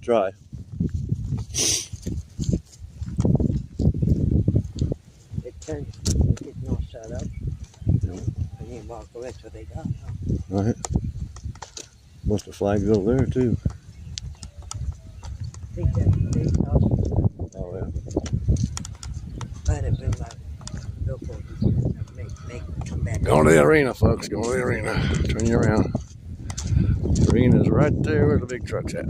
try. It turns, it's not set up. No. And you walk away, so they got. Right. Must have flags over there too. I think that's the big house. Oh yeah. Might have been my billboard. Make come back. Going to the arena, folks. Going to the arena. Turn you around. The arena's right there where the big truck's at.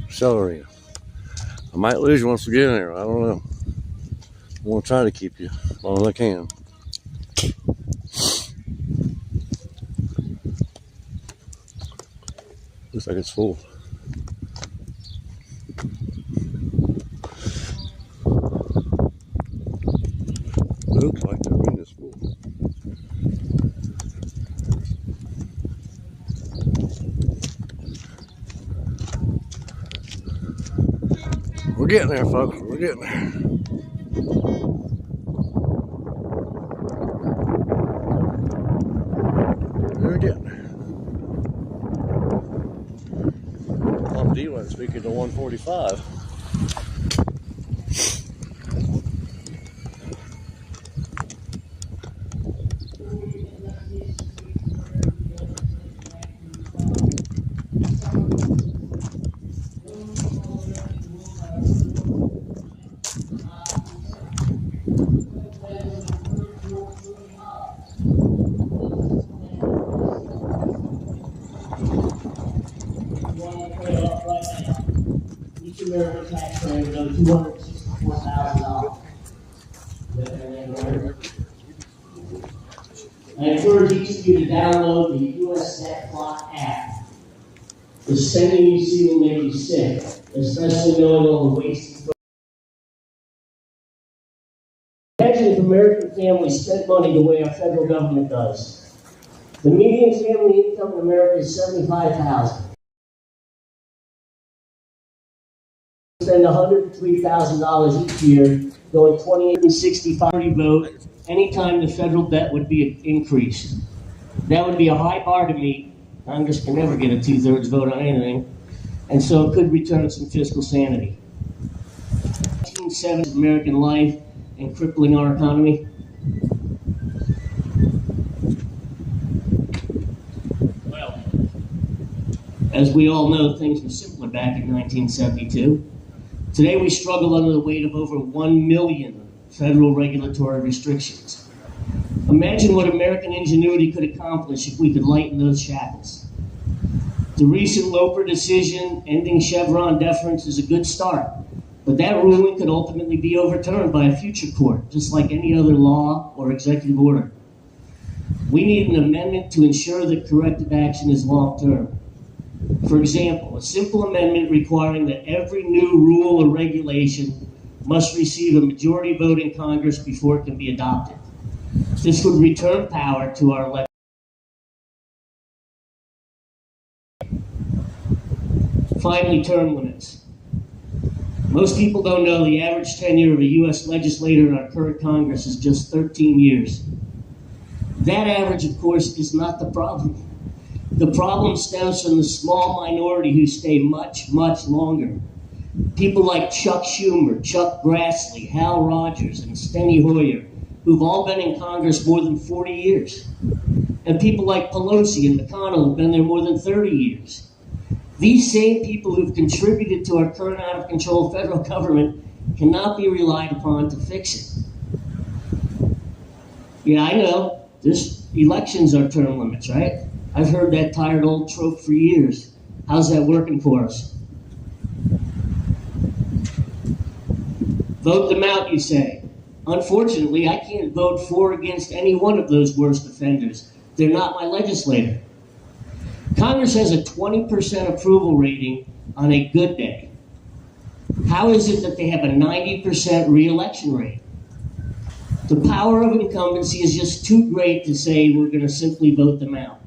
Shell arena. I might lose you once we get in there. I don't know. I'm going to try to keep you as long as I can. Looks like it's full. Looks like the arena's full. We're getting there, folks. We're getting there. We're getting there. Bob Dylan speaking to 145. Each American taxpayer owes $264,000. I encourage each of you to download the US Debt Clock app. The spending you see will make you sick, especially knowing all the wasted. Imagine if American families spent money the way our federal government does. The median family income in America is $75,000. Spend $103,000 each year, going 2865 vote anytime the federal debt would be increased. That would be a high bar to meet. Congress can never get a 2/3 vote on anything, and so it could return some fiscal sanity. 1970s American life and crippling our economy. Well, as we all know, things were simpler back in 1972. Today we struggle under the weight of over 1 million federal regulatory restrictions. Imagine what American ingenuity could accomplish if we could lighten those shackles. The recent Loper decision ending Chevron deference is a good start, but that ruling could ultimately be overturned by a future court, just like any other law or executive order. We need an amendment to ensure that corrective action is long-term. For example, a simple amendment requiring that every new rule or regulation must receive a majority vote in Congress before it can be adopted. This would return power to our elected. Finally, term limits. Most people don't know the average tenure of a U.S. legislator in our current Congress is just 13 years. That average, of course, is not the problem. The problem stems from the small minority who stay much, much longer. People like Chuck Schumer, Chuck Grassley, Hal Rogers, and Steny Hoyer, who've all been in Congress more than 40 years. And people like Pelosi and McConnell who've been there more than 30 years. These same people who've contributed to our current out-of-control federal government cannot be relied upon to fix it. Yeah, I know, elections are term limits, right? I've heard that tired old trope for years. How's that working for us? Vote them out, you say. Unfortunately, I can't vote for or against any one of those worst offenders. They're not my legislator. Congress has a 20% approval rating on a good day. How is it that they have a 90% re-election rate? The power of incumbency is just too great to say we're going to simply vote them out.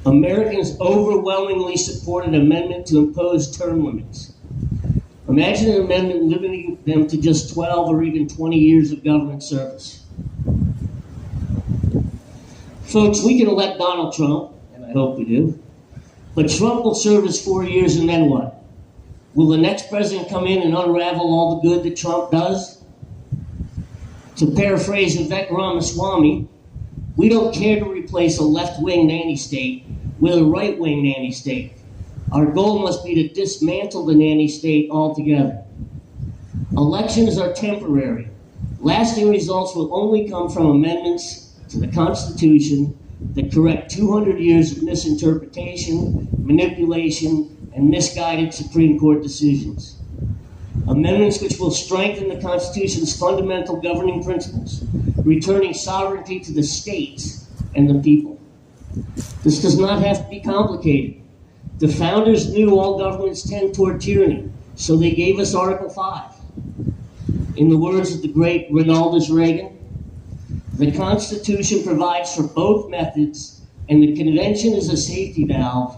Americans overwhelmingly support an amendment to impose term limits. Imagine an amendment limiting them to just 12 or even 20 years of government service. Folks, we can elect Donald Trump, and I hope we do, But Trump will serve his 4 years, and then what? Will the next president come in and unravel all the good that Trump does? To paraphrase Vivek Ramaswamy, we don't care to replace a left-wing nanny state with a right-wing nanny state. Our goal must be to dismantle the nanny state altogether. Elections are temporary. Lasting results will only come from amendments to the Constitution that correct 200 years of misinterpretation, manipulation, and misguided Supreme Court decisions. Amendments which will strengthen the Constitution's fundamental governing principles, returning sovereignty to the states and the people. This does not have to be complicated. The founders knew all governments tend toward tyranny, so they gave us Article 5. In the words of the great Ronald Reagan, the Constitution provides for both methods, and the convention is a safety valve,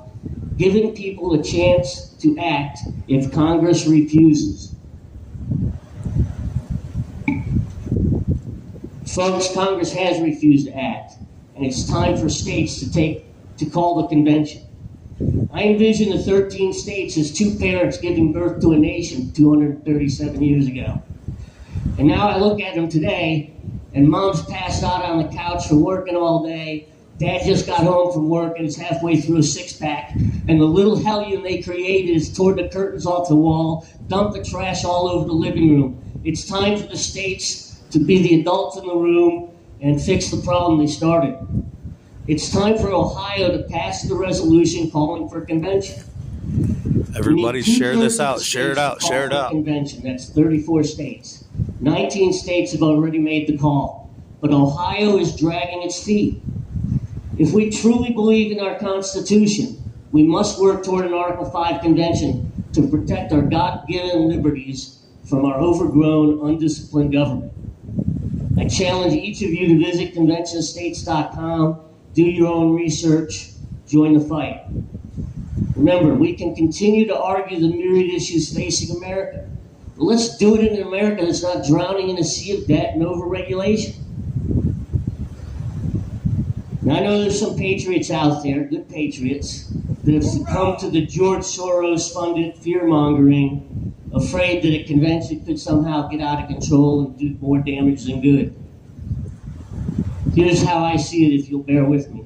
giving people a chance to act if Congress refuses. Folks, Congress has refused to act, and it's time for states to call the convention. I envision the 13 states as two parents giving birth to a nation 237 years ago. And now I look at them today, and mom's passed out on the couch from working all day. Dad just got home from work and is halfway through a six-pack. And the little hellion they created is tore the curtains off the wall, dumped the trash all over the living room. It's time for the states to be the adults in the room and fix the problem they started. It's time for Ohio to pass the resolution calling for a convention. Everybody share this out. Share it out. Share it out. Convention. That's 34 states. 19 states have already made the call. But Ohio is dragging its feet. If we truly believe in our Constitution, we must work toward an Article 5 convention to protect our God-given liberties from our overgrown, undisciplined government. I challenge each of you to visit conventionstates.com, do your own research, join the fight. Remember, we can continue to argue the myriad issues facing America, but let's do it in an America that's not drowning in a sea of debt and overregulation. Now, I know there's some patriots out there, good patriots, that have succumbed to the George Soros-funded fear-mongering, afraid that a convention could somehow get out of control and do more damage than good. Here's how I see it, if you'll bear with me.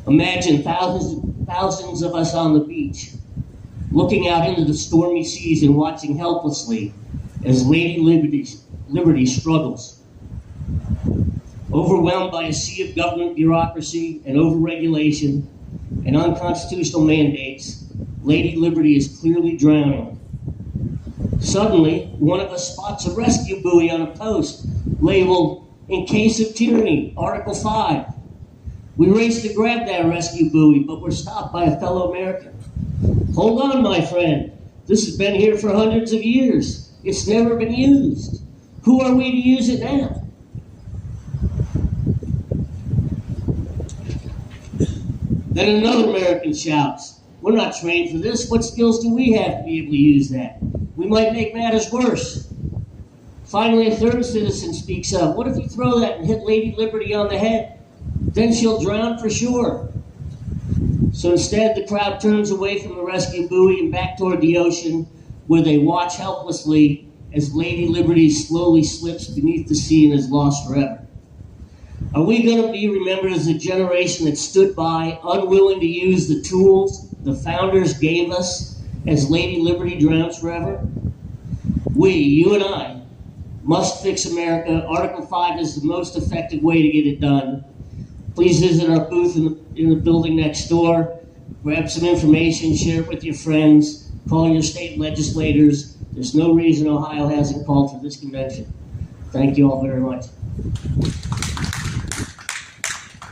Imagine thousands of us on the beach, looking out into the stormy seas and watching helplessly as Lady Liberty struggles. Overwhelmed by a sea of government bureaucracy and overregulation and unconstitutional mandates, Lady Liberty is clearly drowning. Suddenly, one of us spots a rescue buoy on a post labeled, "In case of tyranny, Article 5. We race to grab that rescue buoy, but we're stopped by a fellow American. "Hold on, my friend. This has been here for hundreds of years. It's never been used. Who are we to use it now?" Then another American shouts, "We're not trained for this. What skills do we have to be able to use that? We might make matters worse." Finally, a third citizen speaks up. "What if you throw that and hit Lady Liberty on the head? Then she'll drown for sure." So instead, the crowd turns away from the rescue buoy and back toward the ocean, where they watch helplessly as Lady Liberty slowly slips beneath the sea and is lost forever. Are we going to be remembered as a generation that stood by, unwilling to use the tools the founders gave us as Lady Liberty drowns forever? We, you and I, must fix America. Article 5 is the most effective way to get it done. Please visit our booth in the building next door. Grab some information, share it with your friends, call your state legislators. There's no reason Ohio hasn't called for this convention. Thank you all very much.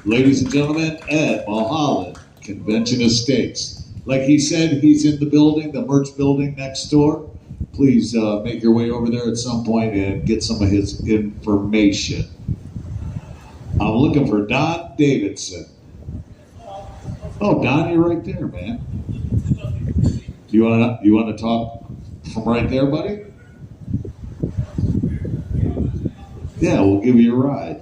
Ladies and gentlemen, Ed Mulholland, Convention of States. Like he said, he's in the building, the merch building next door. Please make your way over there at some point and get some of his information. I'm looking for Don Davidson. Oh, Don, you're right there, man. You wanna talk from right there, buddy? Yeah, we'll give you a ride.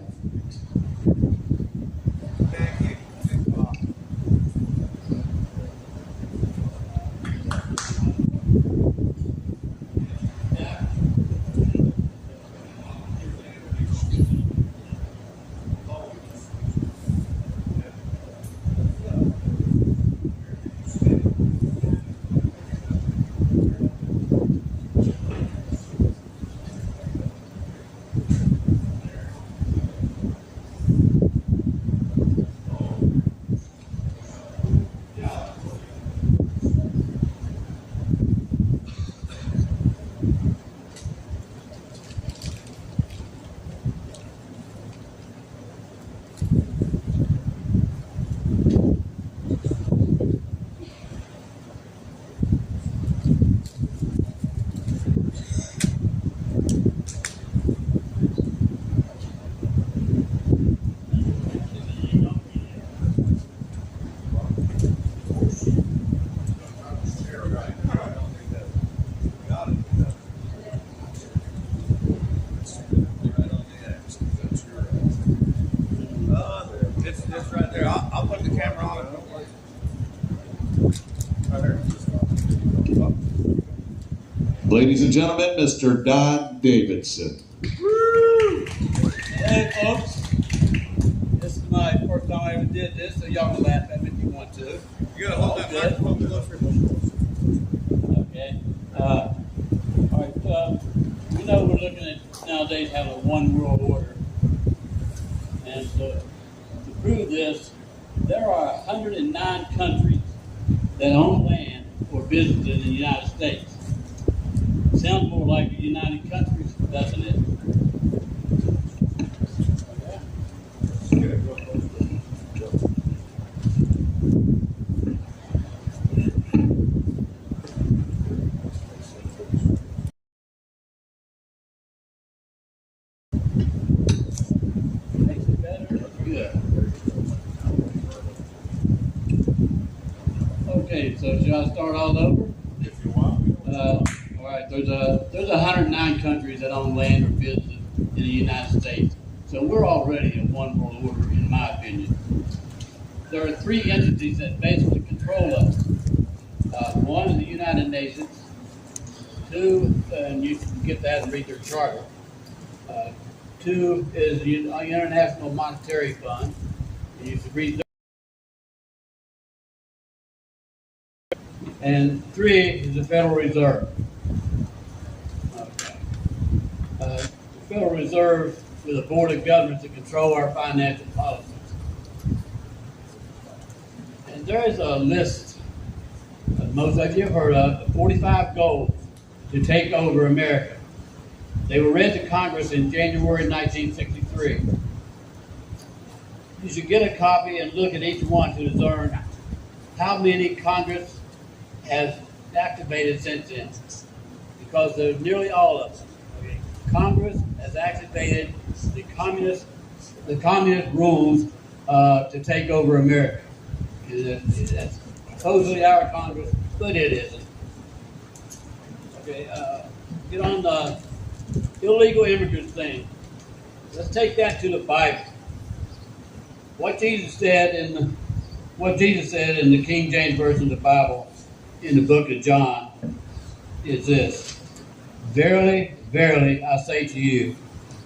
Ladies and gentlemen, Mr. Don Davidson. Hey folks, this is my first time I ever did this, so y'all can laugh at me if you want to. You gotta hold that microphone closer. Okay. All right. We know we're looking at nowadays having a one world order, and to prove this, there are 109 countries that own land or businesses in the United States. Sounds more like the United Countries, doesn't it? Makes it better? Good. Okay, so should I start all over? If you want. All right, there's 109 countries that own land or business in the United States. So we're already a one world order, in my opinion. There are three entities that basically control us. One is the United Nations. Two, and you can get that and read their charter. Two is the International Monetary Fund. And you can read their. And three is the Federal Reserve. Okay. The Federal Reserve with a board of governors to control our financial policies. And there is a list that most of you have heard of 45 goals to take over America. They were read to Congress in January 1963. You should get a copy and look at each one to discern how many Congress has activated since then, because they're nearly all of them. Okay. Congress has activated the communist rules to take over America. That's supposedly our Congress, but it isn't. Okay, get on the illegal immigrants thing. Let's take that to the Bible. What Jesus said in the King James Version of the Bible in the book of John is this: Verily, verily, I say to you,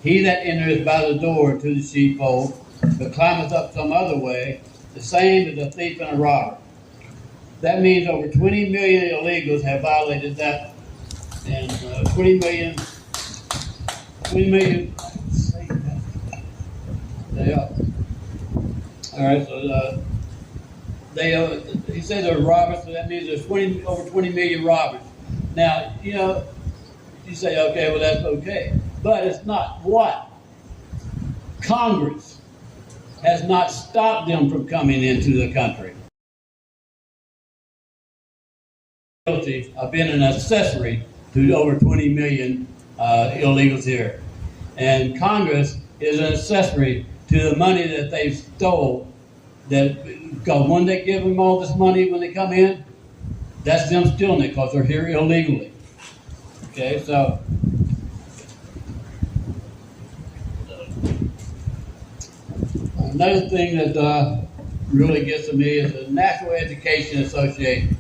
he that entereth by the door to the sheepfold, but climbeth up some other way, the same is a thief and a robber. That means over 20 million illegals have violated that, and 20 million. They are. All right, so he said they're robbers, so that means there's over 20 million robbers. Now, you say, okay, well, that's okay. But it's not. What? Congress has not stopped them from coming into the country. Guilty of being an accessory to over 20 million illegals here. And Congress is an accessory to the money that they stole. Because when they give them all this money when they come in, that's them stealing it because they're here illegally. Okay, so another thing that really gets to me is the National Education Association.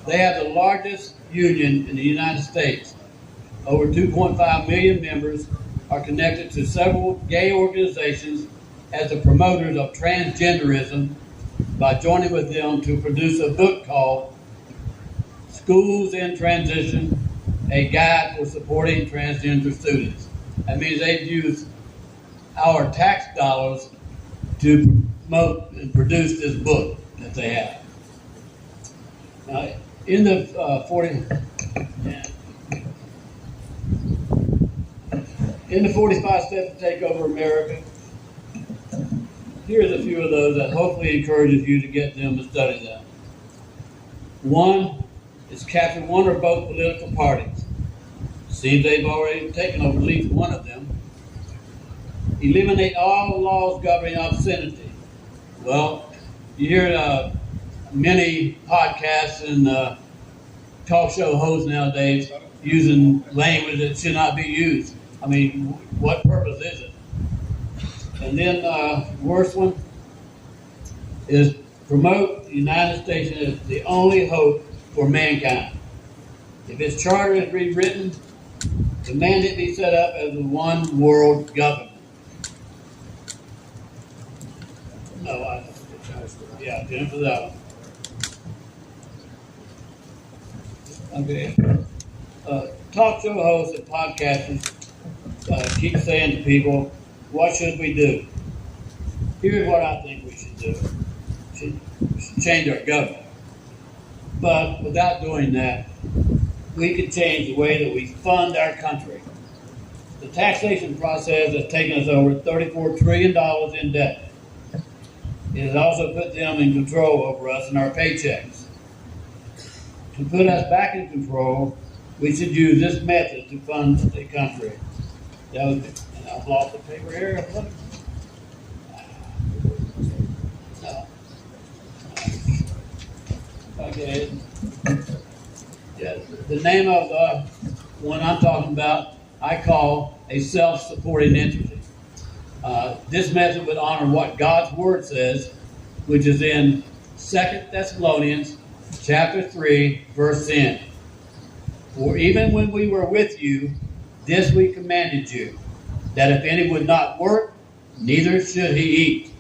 They have the largest union in the United States. Over 2.5 million members are connected to several gay organizations as the promoters of transgenderism by joining with them to produce a book called Schools in Transition, a guide for supporting transgender students. That means they've used our tax dollars to promote and produce this book that they have. Now, in the 45 steps to take over America, here's a few of those that hopefully encourages you to get them to study them. One is capture one or both political parties. Seems they've already taken over at least one of them. Eliminate all laws governing obscenity. Well, you hear many podcasts and talk show hosts nowadays using language that should not be used. I mean, what purpose is it? And then worst one is promote the United States as the only hope for mankind. If its charter is rewritten, demand it be set up as a one world government. No, yeah, Jennifer, that one. Okay. Talk show hosts and podcasters keep saying to people, what should we do? Here's what I think we should do. We should change our government. But without doing that, we could change the way that we fund our country. The taxation process has taken us over $34 trillion in debt. It has also put them in control over us and our paychecks. To put us back in control, we should use this method to fund the country. That was, and I've lost the paper here. Look. No. Okay. Yeah, the name of the one I'm talking about, I call a self-supporting entity. This method would honor what God's Word says, which is in 2 Thessalonians chapter 3, verse 10. For even when we were with you, this we commanded you, that if any would not work, neither should he eat.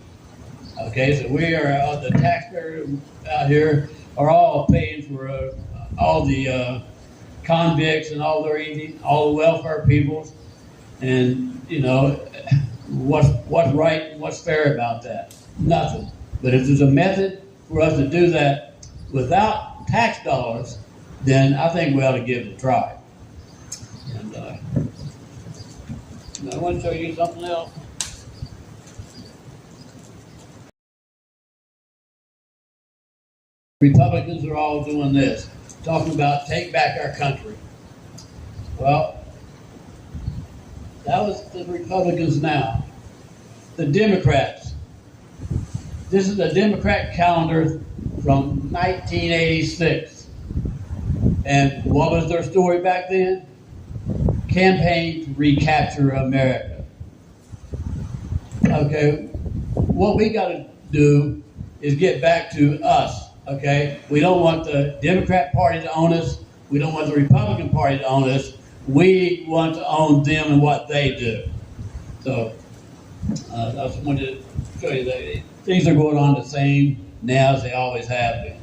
Okay, so we are, the taxpayers out here are all paying for all the convicts and all their eating, all the welfare people. And, you know, what's right and what's fair about that? Nothing. But if there's a method for us to do that without tax dollars, then I think we ought to give it a try. And I want to show you something else. Republicans are all doing this, talking about take back our country. Well, that was the Republicans now. The Democrats. This is the Democrat calendar from 1986. And what was their story back then? Campaign to recapture America. Okay, what we got to do is get back to us, okay? We don't want the Democrat Party to own us. We don't want the Republican Party to own us. We want to own them and what they do. So, I just wanted to show you that things are going on the same now as they always have been.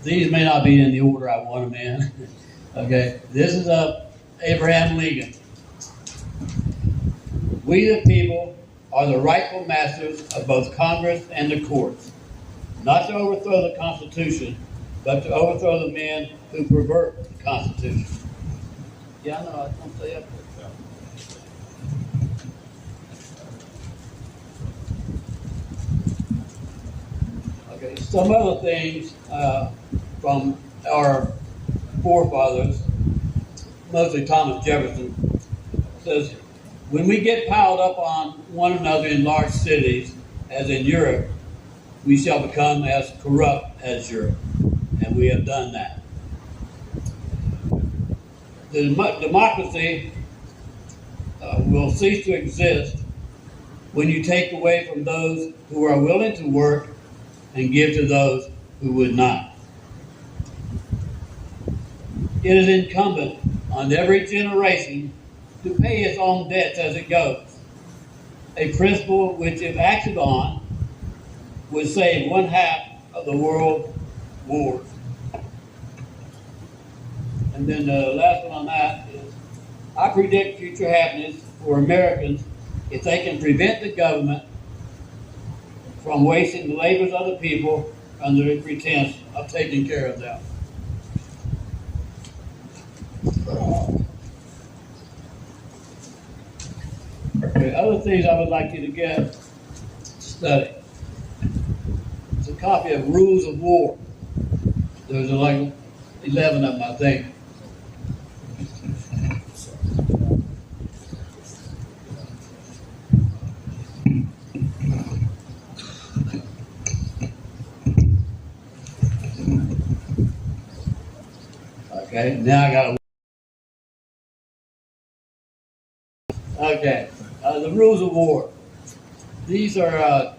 These may not be in the order I want them in. Okay, this is Abraham Lincoln. We the people are the rightful masters of both Congress and the courts, not to overthrow the Constitution, but to overthrow the men who pervert the Constitution. Yeah, I know, I don't say that. Okay, some other things from our forefathers, mostly Thomas Jefferson, says, when we get piled up on one another in large cities, as in Europe, we shall become as corrupt as Europe. And we have done that. The democracy will cease to exist when you take away from those who are willing to work and give to those who would not. It is incumbent on every generation to pay its own debts as it goes, a principle which, if acted on, would save 1/2 of the world wars. And then the last one on that is, I predict future happiness for Americans if they can prevent the government from wasting the labors of the people under the pretense of taking care of them. Okay, other things I would like you to get study. It's a copy of Rules of War. There's like 11 of them, I think. Okay, now I got to Okay. The rules of war. These are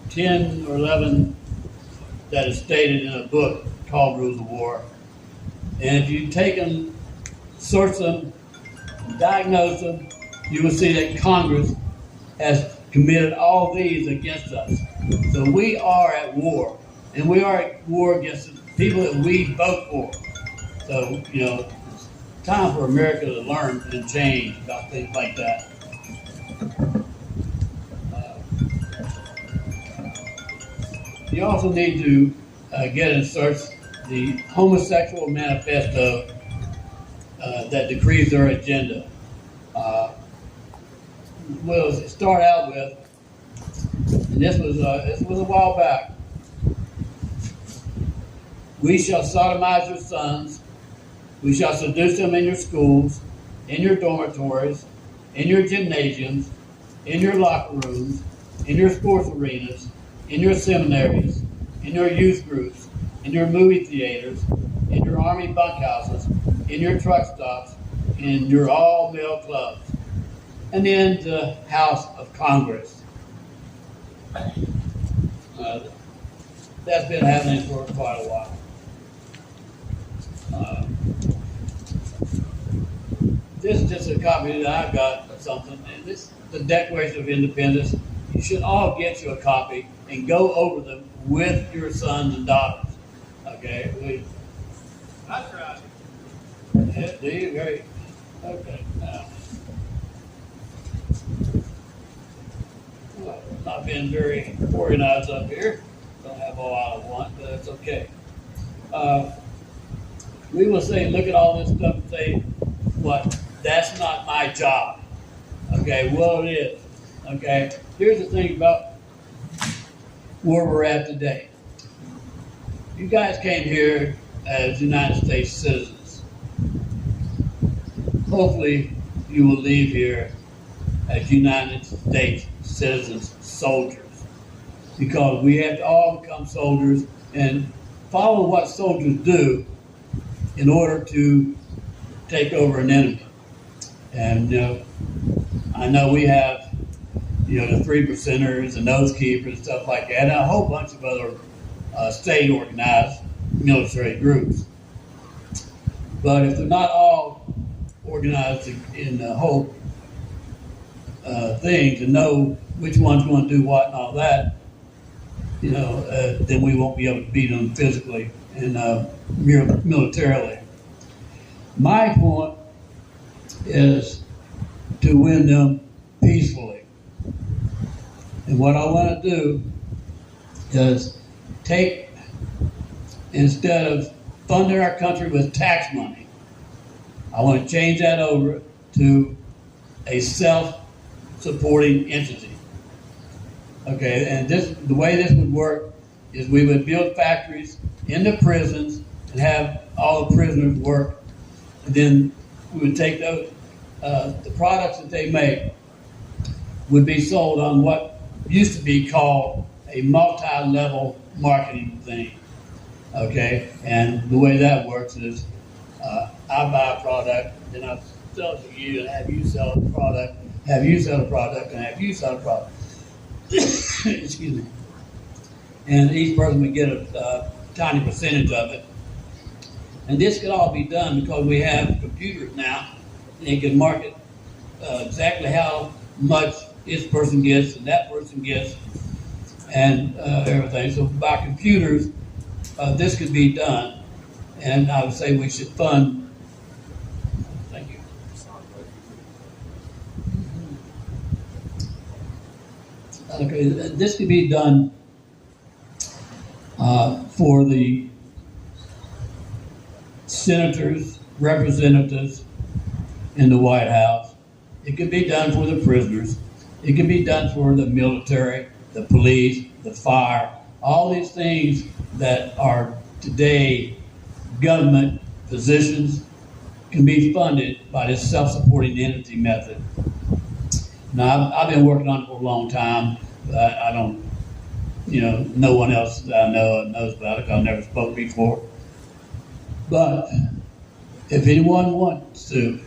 10 or 11 that is stated in a book called Rules of War. And if you take them, search them, diagnose them, you will see that Congress has committed all these against us. So we are at war. And we are at war against the people that we vote for. So, you know, it's time for America to learn and change about things like that. You also need to get and search the homosexual manifesto that decrees their agenda. We'll start out with, and this was a while back. We shall sodomize your sons. We shall seduce them in your schools, in your dormitories, in your gymnasiums, in your locker rooms, in your sports arenas, in your seminaries, in your youth groups, in your movie theaters, in your army bunkhouses, in your truck stops, in your all-male clubs, and in the House of Congress. That's been happening for quite a while. This is just a copy that I've got of something, and this is the Declaration of Independence. You should all get you a copy and go over them with your sons and daughters. Okay? That's right. Yeah, do you? Great. Okay. Now, well, not being very organized up here. Don't have all I want, but that's okay. We will say, look at all this stuff and say, what? That's not my job. Okay, well, it is. Okay, here's the thing about where we're at today. You guys came here as United States citizens. Hopefully, you will leave here as United States citizens, soldiers. Because we have to all become soldiers and follow what soldiers do in order to take over an enemy. And I know we have, the 3%ers and Nose Keepers and stuff like that, and a whole bunch of other state organized military groups. But if they're not all organized in the whole thing to know which one's going to do what and all that, then we won't be able to beat them physically and militarily. My point is to win them peacefully. And what I want to do is take, instead of funding our country with tax money, I want to change that over to a self-supporting entity. Okay, and the way this would work is we would build factories in the prisons and have all the prisoners work, and then we would take those, the products that they make would be sold on what used to be called a multi-level marketing thing. Okay, and the way that works is I buy a product, then I sell it to you, and have you sell the product, have you sell the product, and have you sell the product. Excuse me. And each person would get a tiny percentage of it. And this could all be done because we have computers now, and they can market exactly how much this person gets and that person gets, and everything. So by computers, this could be done, and I would say we should fund. Thank you. Okay, this could be done for the senators, representatives in the White House. It could be done for the prisoners. It could be done for the military, the police, the fire, all these things that are today government positions can be funded by this self-supporting entity method. Now, I've been working on it for a long time, but I don't, no one else that I know knows about it because I've never spoke before. But if anyone wants to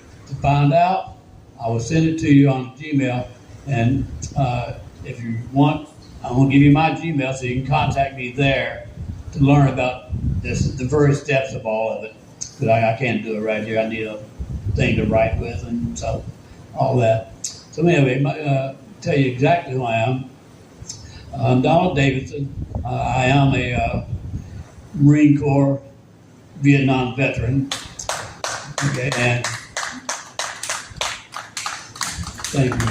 find out I will send it to you on Gmail. And if you want, I'm going to give you my Gmail so you can contact me there to learn about the various steps of all of it. Because I can't do it right here. I need a thing to write with and so all that. So anyway, tell you exactly who I am. I'm Donald Davidson. I am a Marine Corps Vietnam veteran. Okay, and thank you.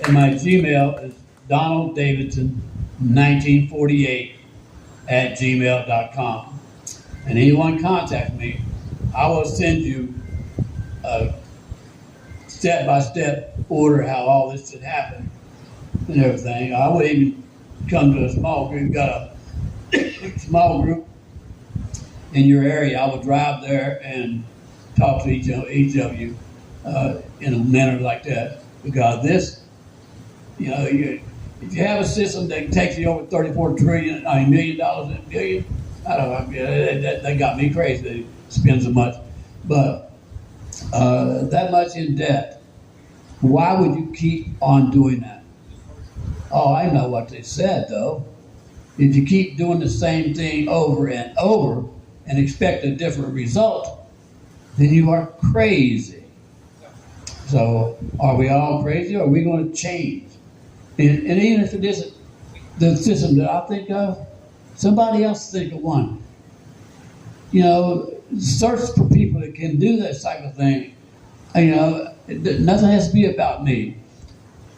And my Gmail is donalddavidson1948@gmail.com. And anyone contact me, I will send you a step-by-step order how all this should happen and everything. I would even come to a small group. Got a small group in your area. I would drive there and talk to each of you in a manner like that. Because this, if you have a system that takes you over $34 million in a billion, I don't know, that got me crazy. They spend so much, but that much in debt. Why would you keep on doing that? Oh, I know what they said though. If you keep doing the same thing over and over and expect a different result, then you are crazy. So, are we all crazy, or are we going to change? And even if it isn't the system that I think of, somebody else think of one. Search for people that can do that type of thing. Nothing has to be about me,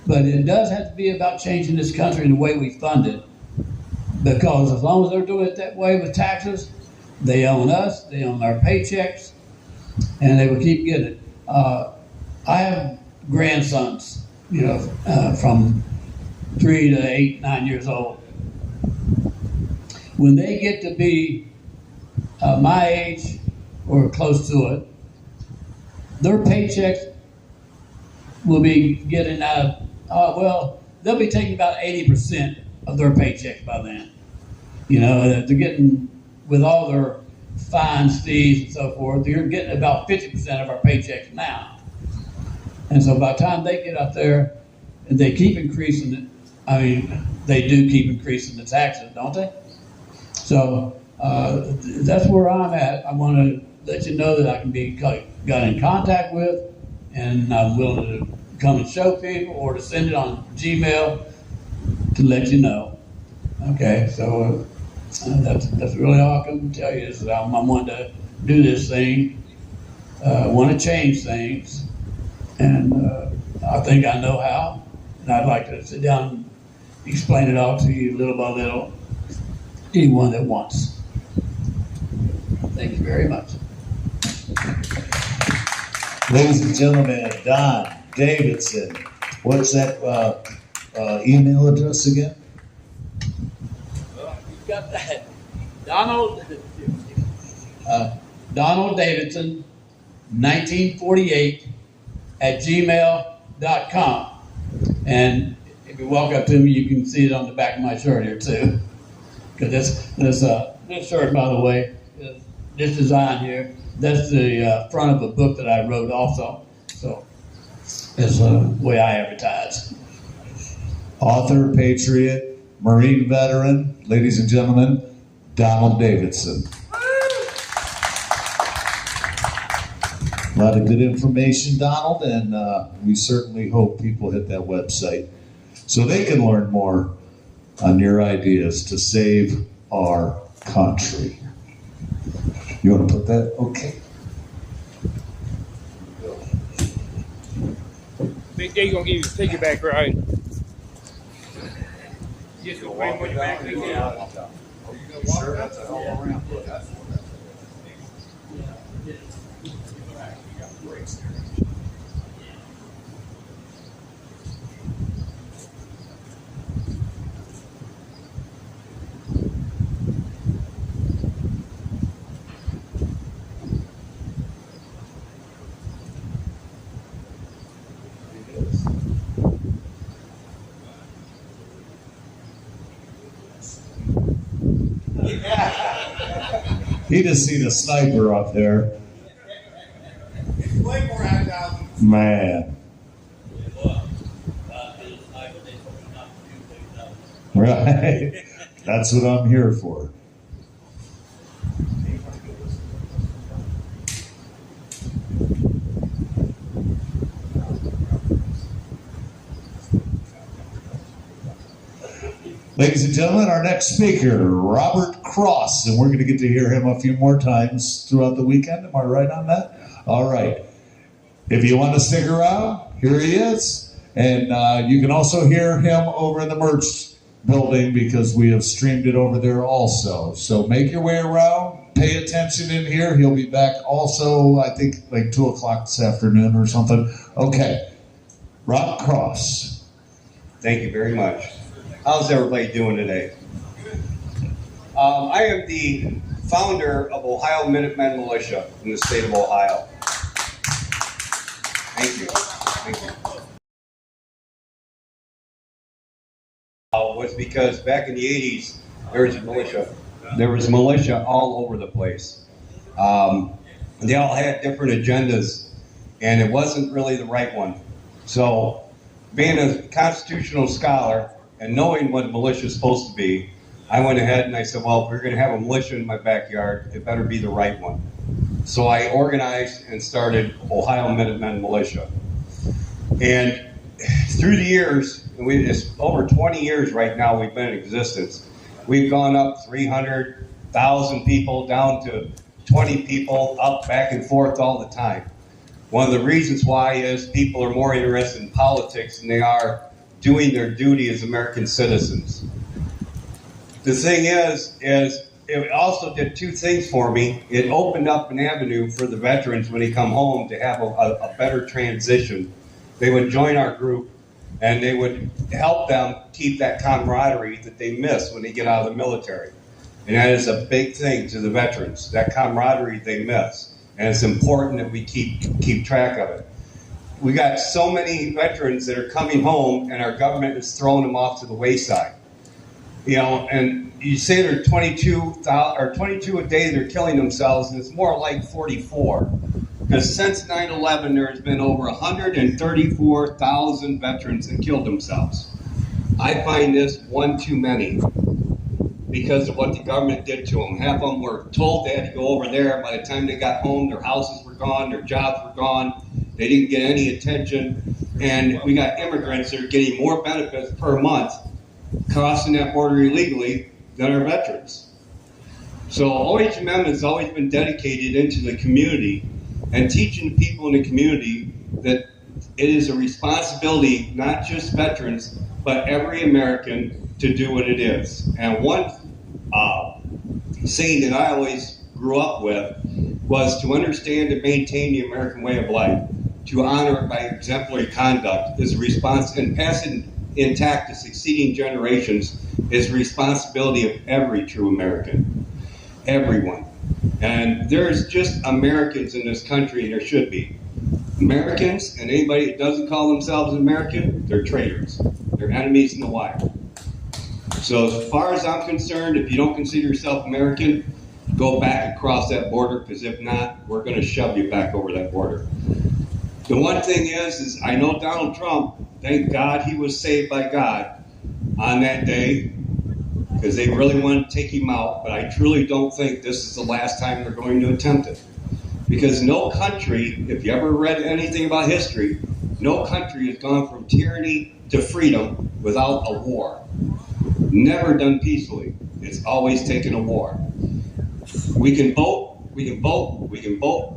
but it does have to be about changing this country and the way we fund it. Because as long as they're doing it that way with taxes, they own us, they own our paychecks, and they will keep getting it. I have grandsons, from 3 to 8, 9 years old. When they get to be my age or close to it, their paychecks will be getting out of, they'll be taking about 80% of their paychecks by then. They're getting, with all their fines, fees, and so forth, they're getting about 50% of our paychecks now. And so by the time they get up there, and they keep increasing it, they do keep increasing the taxes, don't they? So that's where I'm at. I want to let you know that I can be got in contact with, and I'm willing to come and show people or to send it on Gmail to let you know. Okay, so that's really all I can tell you is that I'm wanting to do this thing, want to change things, and I think I know how, and I'd like to sit down and explain it all to you little by little, anyone that wants. Thank you very much. Ladies and gentlemen, Don Davidson. What's that email address again? Well, you've got that. Donald Davidson, 1948@gmail.com. And if you walk up to me, you can see it on the back of my shirt here too. Because this shirt, by the way, this design here, that's the front of a book that I wrote also. So that's the way I advertise. Author, patriot, Marine veteran, ladies and gentlemen, Donald Davidson. A lot of good information, Donald, and we certainly hope people hit that website so they can learn more on your ideas to save our country. You want to put that? Okay. They're gonna give you take it back, right? Just gonna bring money back. Sure, that's all around. He just seen a sniper up there. Way more agile. Man. Right. That's what I'm here for. Ladies and gentlemen, our next speaker, Robert Cross, and we're going to get to hear him a few more times throughout the weekend. Am I right on that? All right. If you want to stick around, here he is. And you can also hear him over in the merch building because we have streamed it over there also. So make your way around, pay attention in here. He'll be back also, I think, like 2 o'clock this afternoon or something. Okay. Rob Cross. Thank you very much. How's everybody doing today? I am the founder of Ohio Minutemen Militia in the state of Ohio. Thank you. Thank you. Was because back in the 80s, there was militia all over the place. They all had different agendas, and it wasn't really the right one. So, being a constitutional scholar, and knowing what a militia is supposed to be, I went ahead and I said, well, if we're going to have a militia in my backyard, it better be the right one. So I organized and started Ohio Minutemen Militia. And through the years, it's over 20 years right now we've been in existence. We've gone up 300,000 people down to 20 people, up back and forth all the time. One of the reasons why is people are more interested in politics than they are doing their duty as American citizens. The thing is it also did two things for me. It opened up an avenue for the veterans when they come home to have a better transition. They would join our group and they would help them keep that camaraderie that they miss when they get out of the military. And that is a big thing to the veterans, that camaraderie they miss. And it's important that we keep track of it. We got so many veterans that are coming home and our government is throwing them off to the wayside. You know, and you say they're 22 a day they're killing themselves, and it's more like 44. Because since 9/11, there's been over 134,000 veterans that killed themselves. I find this one too many because of what the government did to them. Half of them were told they had to go over there. By the time they got home, their houses were gone, their jobs were gone. They didn't get any attention. And we got immigrants that are getting more benefits per month crossing that border illegally than our veterans. So OHMM has always been dedicated into the community and teaching the people in the community that it is a responsibility, not just veterans, but every American to do what it is. And one saying that I always grew up with was to understand and maintain the American way of life, to honor it by exemplary conduct is a response, and pass it intact to succeeding generations is the responsibility of every true American. Everyone. And there's just Americans in this country, and there should be. Americans, and anybody that doesn't call themselves American, they're traitors. They're enemies in the wild. So as far as I'm concerned, if you don't consider yourself American, go back across that border, because if not, we're going to shove you back over that border. The one thing is I know Donald Trump, thank God he was saved by God on that day, because they really want to take him out, but I truly don't think this is the last time they're going to attempt it. Because no country, if you ever read anything about history, no country has gone from tyranny to freedom without a war. Never done peacefully. It's always taken a war. We can vote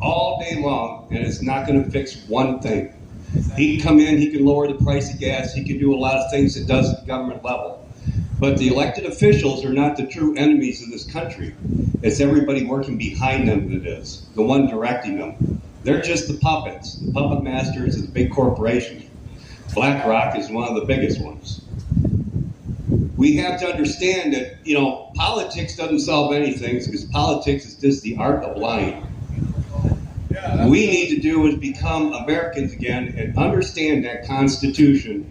all day long, and it's not going to fix one thing. He can come in, he can lower the price of gas, he can do a lot of things it does at the government level. But the elected officials are not the true enemies of this country. It's everybody working behind them that is, the one directing them. They're just the puppets. The puppet masters of the big corporations. BlackRock is one of the biggest ones. We have to understand that, politics doesn't solve anything, because politics is just the art of lying. What we need to do is become Americans again and understand that Constitution,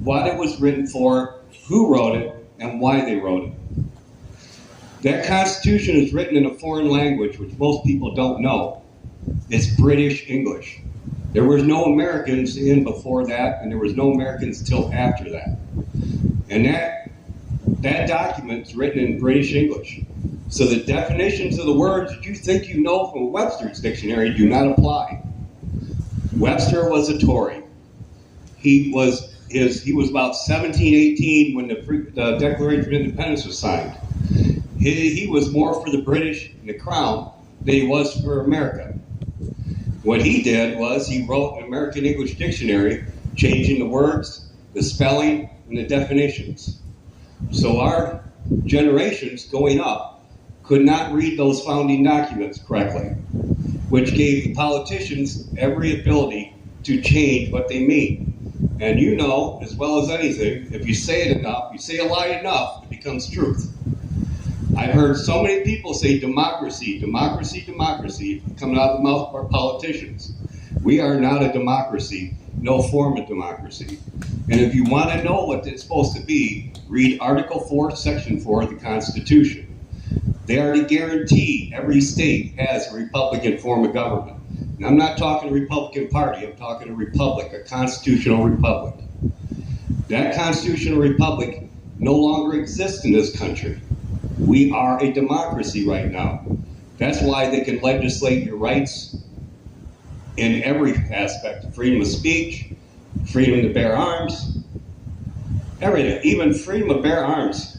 what it was written for, who wrote it, and why they wrote it. That Constitution is written in a foreign language, which most people don't know. It's British English. There was no Americans in before that, and there was no Americans till after that. And that document's written in British English. So the definitions of the words that you think you know from Webster's dictionary do not apply. Webster was a Tory. He was about 17, 18 when the Declaration of Independence was signed. He was more for the British and the Crown than he was for America. What he did was he wrote an American English dictionary, changing the words, the spelling, and the definitions. So our generations going up could not read those founding documents correctly, which gave the politicians every ability to change what they mean. And you know, as well as anything, if you say it enough, you say a lie enough, it becomes truth. I've heard so many people say democracy, democracy, democracy, coming out of the mouth of our politicians. We are not a democracy, no form of democracy. And if you want to know what it's supposed to be, read Article 4, Section 4 of the Constitution. They are to guarantee every state has a Republican form of government. And I'm not talking a Republican Party, I'm talking a republic, a constitutional republic. That constitutional republic no longer exists in this country. We are a democracy right now. That's why they can legislate your rights in every aspect. Freedom of speech, freedom to bear arms, everything. Even freedom of bear arms.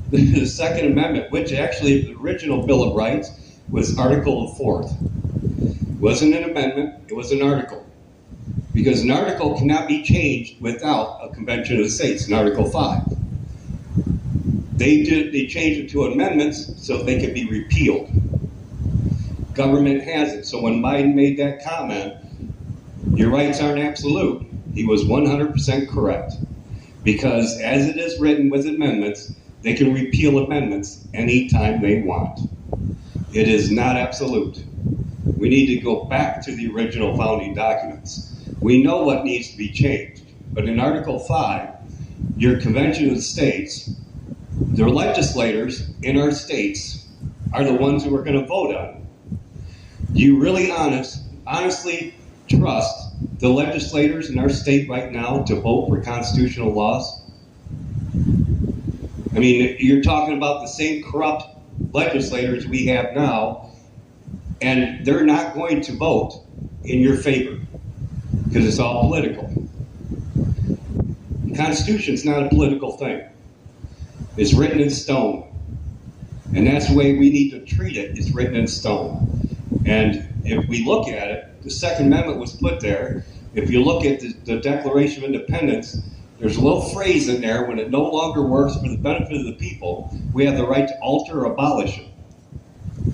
The Second Amendment, which actually the original Bill of Rights was Article 4th. It wasn't an amendment, it was an article. Because an article cannot be changed without a Convention of the States in Article 5. They changed it to amendments so they could be repealed. Government has it. So when Biden made that comment, your rights aren't absolute, he was 100% correct. Because as it is written with amendments, they can repeal amendments anytime they want. It is not absolute. We need to go back to the original founding documents. We know what needs to be changed. But in Article 5, your Convention of the States, the legislators in our states are the ones who are going to vote on it. Do you really honestly trust the legislators in our state right now to vote for constitutional laws? I mean, you're talking about the same corrupt legislators we have now, and they're not going to vote in your favor because it's all political. The Constitution's not a political thing. It's written in stone. And that's the way we need to treat it. It's written in stone. And if we look at it, the Second Amendment was put there. If you look at the Declaration of Independence, there's a little phrase in there, when it no longer works for the benefit of the people, we have the right to alter or abolish it.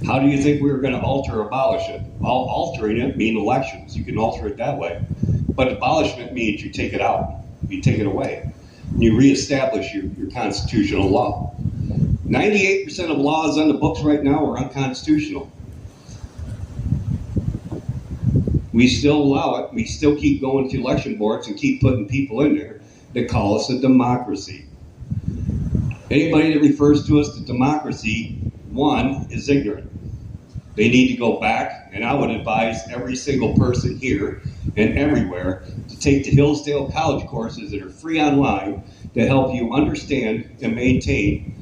How do you think we were going to alter or abolish it? Well, altering it means elections. You can alter it that way. But abolishment means you take it out. You take it away. You reestablish your constitutional law. 98% of laws on the books right now are unconstitutional. We still allow it. We still keep going to election boards and keep putting people in there that call us a democracy. Anybody that refers to us as democracy, one, is ignorant. They need to go back, and I would advise every single person here and everywhere to take the Hillsdale College courses that are free online to help you understand and maintain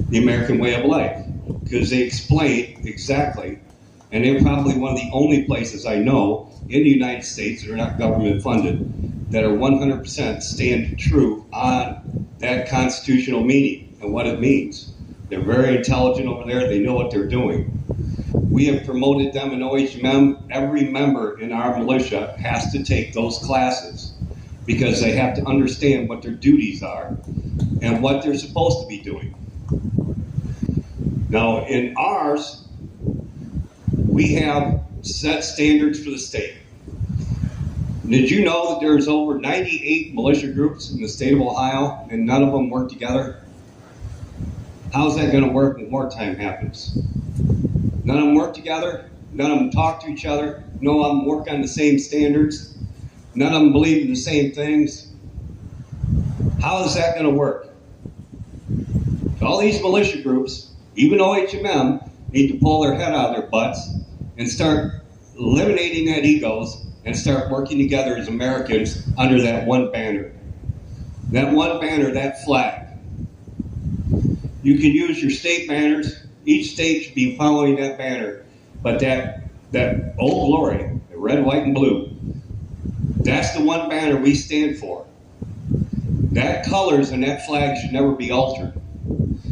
the American way of life. Because they explain exactly, and they're probably one of the only places I know in the United States that are not government funded that are 100% stand true on that constitutional meaning and what it means. They're very intelligent over there. They know what they're doing. We have promoted them in OHMM. Every member in our militia has to take those classes because they have to understand what their duties are and what they're supposed to be doing. Now, in ours, we have set standards for the state. Did you know that there's over 98 militia groups in the state of Ohio and none of them work together? How's that going to work when wartime happens? None of them work together. None of them talk to each other. None of them work on the same standards. None of them believe in the same things. How is that going to work? All these militia groups, even OHMM, need to pull their head out of their butts and start eliminating that egos and start working together as Americans under that one banner. That one banner, that flag. You can use your state banners. Each state should be following that banner. But that Old Glory, the red, white, and blue, that's the one banner we stand for. That colors and that flag should never be altered.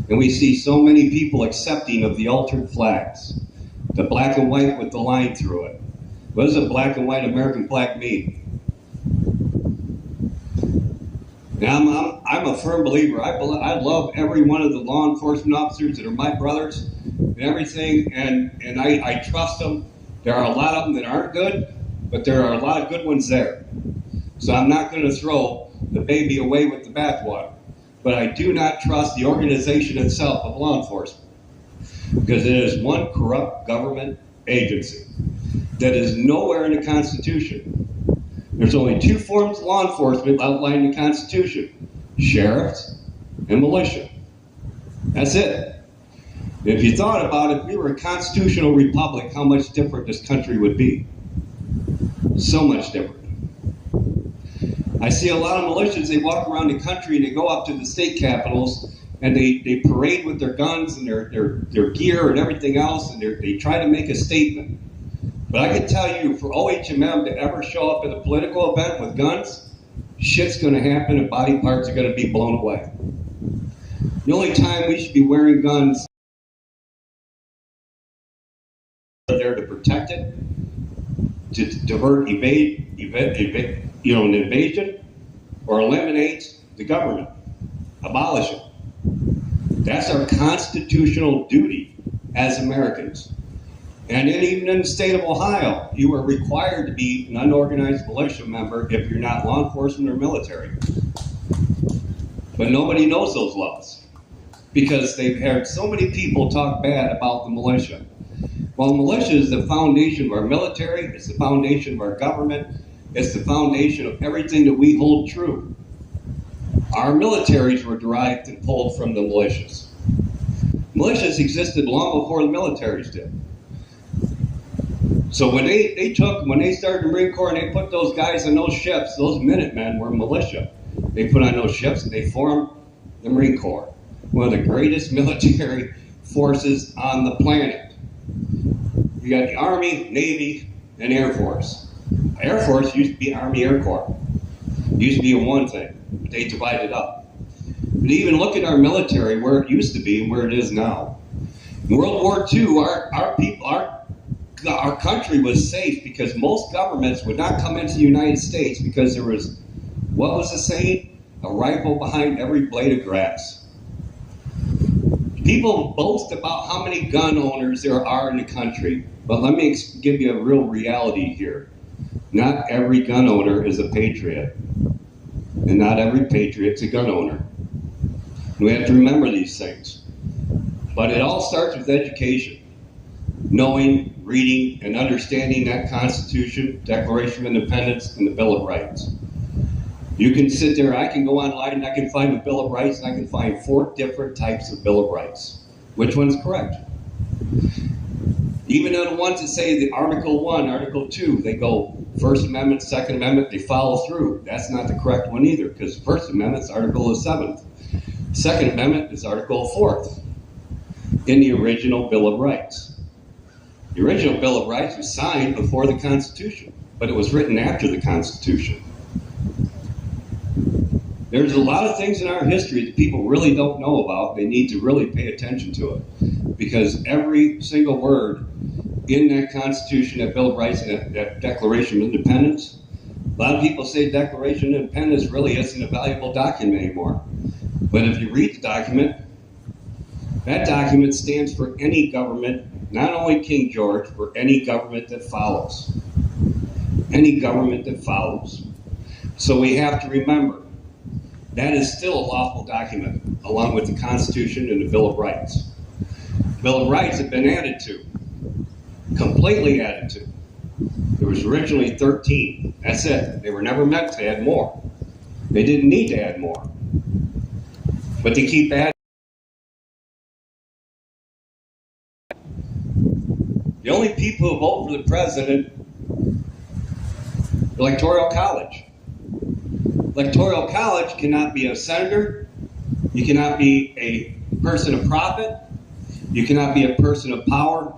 And we see so many people accepting of the altered flags. The black and white with the line through it. What does a black and white American flag mean? Now, I'm a firm believer. I love every one of the law enforcement officers that are my brothers and everything, and I trust them. There are a lot of them that aren't good, but there are a lot of good ones there. So I'm not going to throw the baby away with the bathwater. But I do not trust the organization itself of law enforcement, because it is one corrupt government agency that is nowhere in the Constitution. There's only two forms of law enforcement outlined in the Constitution: sheriffs and militia. That's it. If you thought about it, if we were a constitutional republic, how much different this country would be. So much different. I see a lot of militias, they walk around the country and they go up to the state capitals and they parade with their guns and their gear and everything else, and they try to make a statement. But I can tell you, for OHMM to ever show up at a political event with guns, shit's going to happen and body parts are going to be blown away. The only time we should be wearing guns are there to protect it, to divert, an invasion, or eliminate the government, abolish it. That's our constitutional duty as Americans. And even in the state of Ohio, you are required to be an unorganized militia member if you're not law enforcement or military. But nobody knows those laws because they've heard so many people talk bad about the militia. Well, militia is the foundation of our military, it's the foundation of our government, it's the foundation of everything that we hold true. Our militaries were derived and pulled from the militias. Militias existed long before the militaries did. So when they started the Marine Corps and they put those guys on those ships, those Minutemen were militia. They put on those ships and they formed the Marine Corps, one of the greatest military forces on the planet. You got the Army, Navy, and Air Force. Air Force used to be Army Air Corps. It used to be a one thing, but they divided up. But even look at our military, where it used to be and where it is now. In World War II, our country was safe because most governments would not come into the United States because there was, what was the saying? A rifle behind every blade of grass. People boast about how many gun owners there are in the country, but let me give you a real reality here. Not every gun owner is a patriot, and not every patriot's a gun owner. We have to remember these things. But it all starts with education. Knowing, reading, and understanding that Constitution, Declaration of Independence, and the Bill of Rights. You can sit there, I can go online and I can find the Bill of Rights, and I can find 4 different types of Bill of Rights. Which one's correct? Even though the ones that say the Article 1, Article 2, they go First Amendment, Second Amendment, they follow through. That's not the correct one either, because the First Amendment is Article 7th. Second Amendment is Article 4th in the original Bill of Rights. The original Bill of Rights was signed before the Constitution, but it was written after the Constitution. There's a lot of things in our history that people really don't know about. They need to really pay attention to it, because every single word in that Constitution, that Bill of Rights, and that Declaration of Independence, a lot of people say Declaration of Independence really isn't a valuable document anymore. But if you read the document, that document stands for any government, not only King George, for any government that follows. Any government that follows. So we have to remember, that is still a lawful document, along with the Constitution and the Bill of Rights. The Bill of Rights have been added to, completely added to. There was originally 13. That's it. They were never meant to add more. They didn't need to add more. But they keep adding. The only people who vote for the president Electoral college. Electoral college cannot be a senator. You cannot be a person of profit. You cannot be a person of power.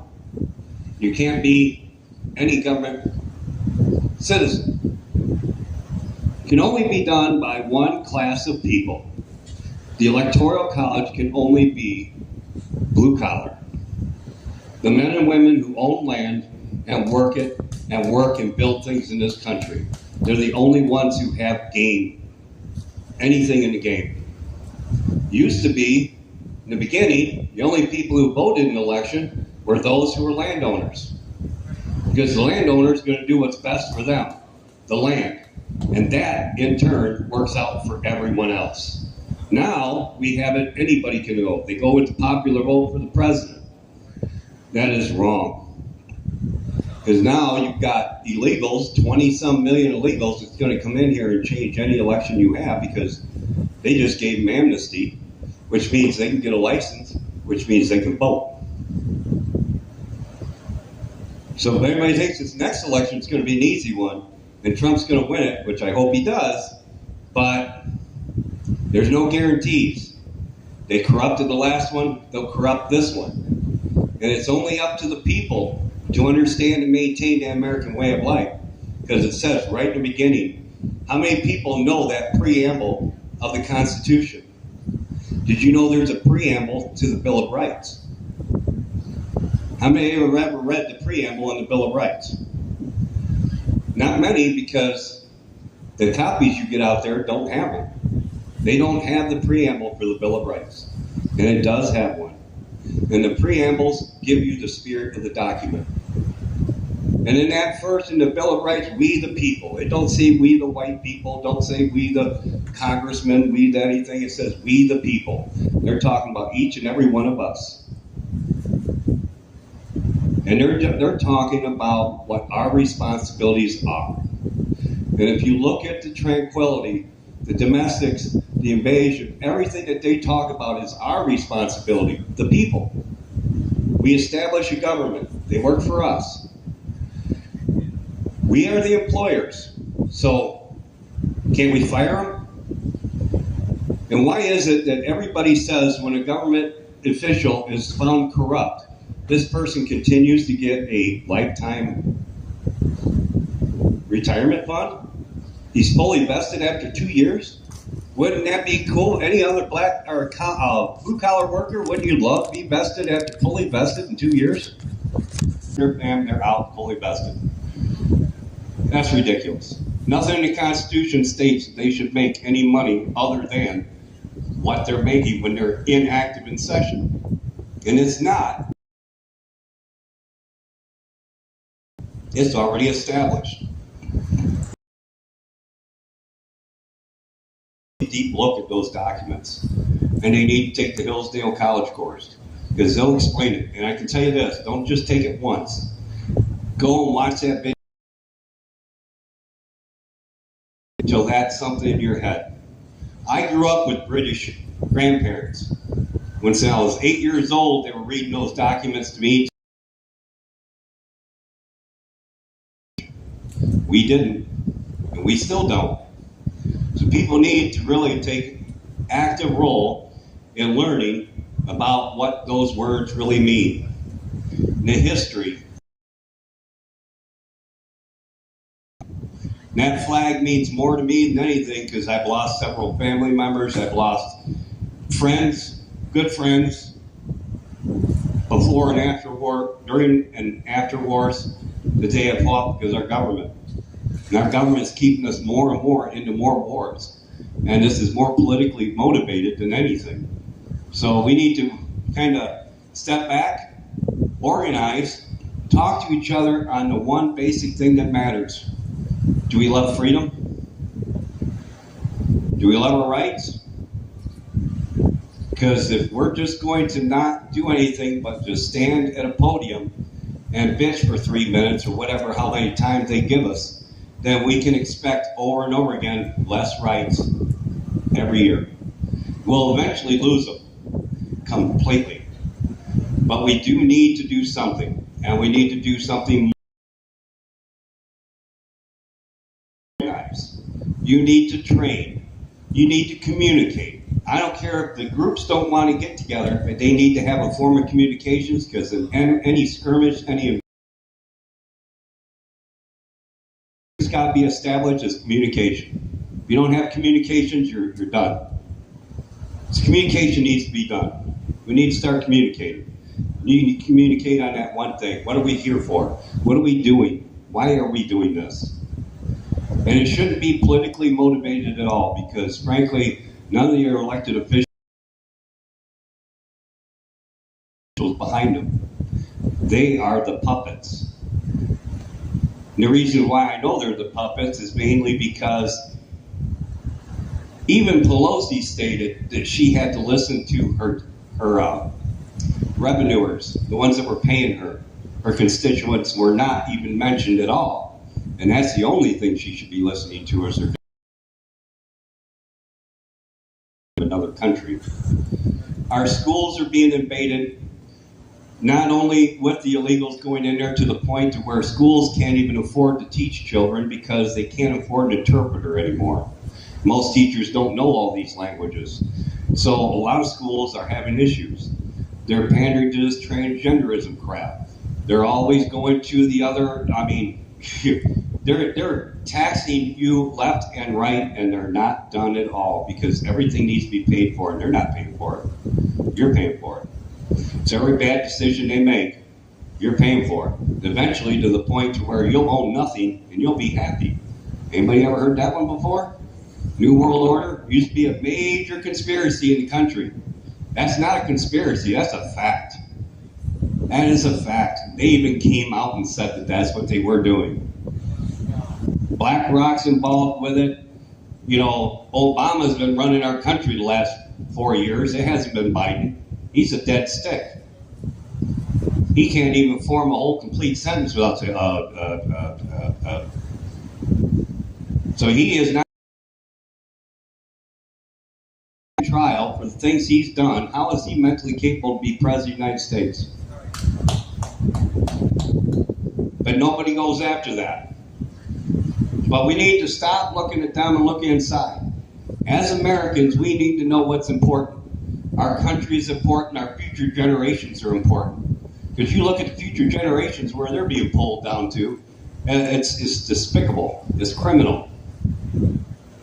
You can't be any government citizen. It can only be done by one class of people. The Electoral College can only be blue collar. The men and women who own land and work it and work and build things in this country. They're the only ones who have game, anything in the game. Used to be, in the beginning, the only people who voted in an election were those who were landowners. Because the landowner is going to do what's best for them, the land. And that, in turn, works out for everyone else. Now, we have it, anybody can go. They go with the popular vote for the president. That is wrong. Because now you've got illegals, 20-some million illegals that's going to come in here and change any election you have because they just gave them amnesty, which means they can get a license, which means they can vote. So if anybody thinks this next election is going to be an easy one, and Trump's going to win it, which I hope he does, but there's no guarantees. They corrupted the last one, they'll corrupt this one. And it's only up to the people to understand and maintain the American way of life. Because it says right in the beginning, how many people know that preamble of the Constitution? Did you know there's a preamble to the Bill of Rights? How many of you have ever read the preamble in the Bill of Rights? Not many, because the copies you get out there don't have them. They don't have the preamble for the Bill of Rights. And it does have one. And the preambles give you the spirit of the document. And in that first, in the Bill of Rights, we the people. It don't say we the white people. Don't say we the congressmen, we the anything. It says we the people. They're talking about each and every one of us. And they're talking about what our responsibilities are. And if you look at the tranquility, the domestics, the invasion, everything that they talk about is our responsibility, the people. We establish a government. They work for us. We are the employers. So can we fire them? And why is it that everybody says when a government official is found corrupt, this person continues to get a lifetime retirement fund? He's fully vested after 2 years? Wouldn't that be cool? Any other black or blue collar worker, wouldn't you love to be vested after fully vested in 2 years? They're out fully vested. That's ridiculous. Nothing in the Constitution states that they should make any money other than what they're making when they're inactive in session. And it's not. It's already established. Deep look at those documents, and they need to take the Hillsdale College course because they'll explain it. And I can tell you this: don't just take it once. Go and watch that video until that's something in your head. I grew up with British grandparents. When I was 8 years old, they were reading those documents to me. We didn't, and we still don't. So people need to really take active role in learning about what those words really mean. The history. And that flag means more to me than anything because I've lost several family members. I've lost friends, good friends, before and after war, during and after wars, that they have fought because of our government. And our government is keeping us more and more into more wars. And this is more politically motivated than anything. So we need to kind of step back, organize, talk to each other on the one basic thing that matters. Do we love freedom? Do we love our rights? Because if we're just going to not do anything but just stand at a podium and bitch for 3 minutes or whatever, how many times they give us, then we can expect over and over again less rights every year. We'll eventually lose them completely. But we do need to do something, and we need to do something You need to train. You need to communicate. I don't care if the groups don't want to get together, but they need to have a form of communications, because in any skirmish, it's got to be established as communication. If you don't have communications, you're done. So communication needs to be done. We need to start communicating. We need to communicate on that one thing. What are we here for? What are we doing? Why are we doing this? And it shouldn't be politically motivated at all, because frankly, none of your elected officials behind them. They are the puppets. And the reason why I know they're the puppets is mainly because even Pelosi stated that she had to listen to her revenuers, the ones that were paying her. Her constituents were not even mentioned at all. And that's the only thing she should be listening to, is her another country. Our schools are being invaded, not only with the illegals going in there to the point to where schools can't even afford to teach children because they can't afford an interpreter anymore. Most teachers don't know all these languages. So a lot of schools are having issues. They're pandering to this transgenderism crap. They're always going to the other, they're taxing you left and right, and they're not done at all, because everything needs to be paid for, and they're not paying for it. You're paying for it. So every bad decision they make, you're paying for it. Eventually to the point to where you'll own nothing and you'll be happy. Anybody ever heard that one before? New World Order used to be a major conspiracy in the country. That's not a conspiracy, that's a fact. That is a fact. They even came out and said that that's what they were doing. BlackRock's involved with it. You know, Obama's been running our country the last 4 years. It hasn't been Biden. He's a dead stick. He can't even form a whole complete sentence without saying, So he is not on trial for the things he's done. How is he mentally capable to be president of the United States? But nobody goes after that. But we need to stop looking at them and looking inside. As Americans, we need to know what's important. Our country is important. Our future generations are important. Because you look at the future generations where they're being pulled down to, and it's despicable. It's criminal.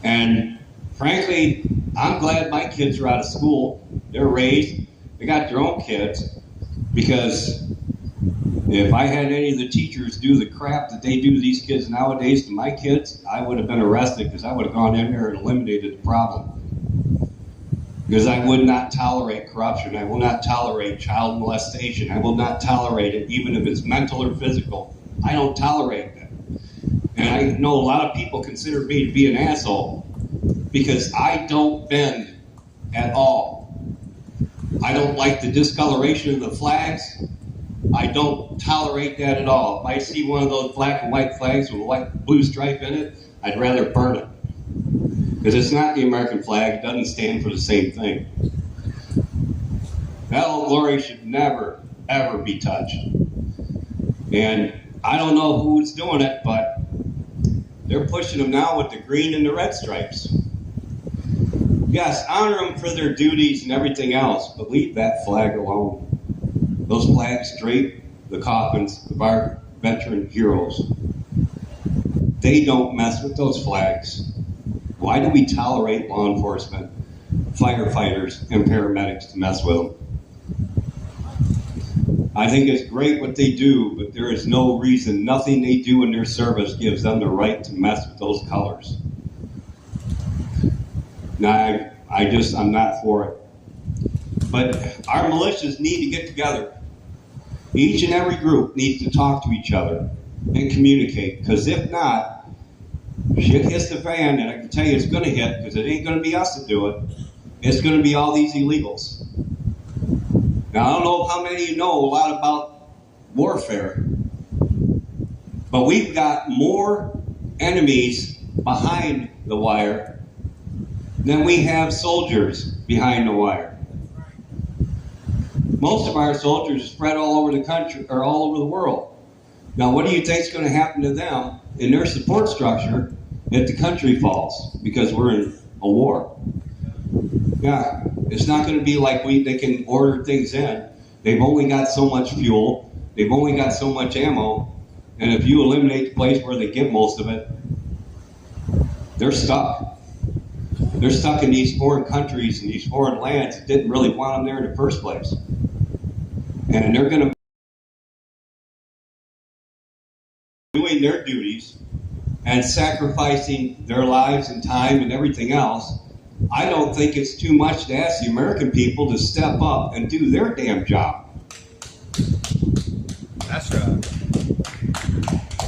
And frankly, I'm glad my kids are out of school. They're raised. They got their own kids. Because if I had any of the teachers do the crap that they do to these kids nowadays to my kids, I would have been arrested, because I would have gone in there and eliminated the problem. Because I would not tolerate corruption. I will not tolerate child molestation. I will not tolerate it, even if it's mental or physical. I don't tolerate it. And I know a lot of people consider me to be an asshole, because I don't bend at all. I don't like the discoloration of the flags. I don't tolerate that at all. If I see one of those black and white flags with a white blue stripe in it, I'd rather burn it. Because it's not the American flag. It doesn't stand for the same thing. That old glory should never, ever be touched. And I don't know who's doing it, but they're pushing them now with the green and the red stripes. Yes, honor them for their duties and everything else, but leave that flag alone. Those flags drape the coffins of our veteran heroes. They don't mess with those flags. Why do we tolerate law enforcement, firefighters, and paramedics to mess with them? I think it's great what they do, but there is no reason, nothing they do in their service gives them the right to mess with those colors. Now, I'm not for it. But our militias need to get together. Each and every group needs to talk to each other and communicate, because if not, shit hits the fan, and I can tell you it's going to hit, because it ain't going to be us to do it. It's going to be all these illegals. Now, I don't know how many of you know a lot about warfare, but we've got more enemies behind the wire than we have soldiers behind the wire. Most of our soldiers are spread all over the country, or all over the world. Now, what do you think is going to happen to them in their support structure if the country falls because we're in a war. Yeah, it's not going to be like they can order things in. They've only got so much fuel. They've only got so much ammo. And if you eliminate the place where they get most of it, they're stuck. They're stuck in these foreign countries and these foreign lands that didn't really want them there in the first place. And they're going to be doing their duties and sacrificing their lives and time and everything else. I don't think it's too much to ask the American people to step up and do their damn job. That's right.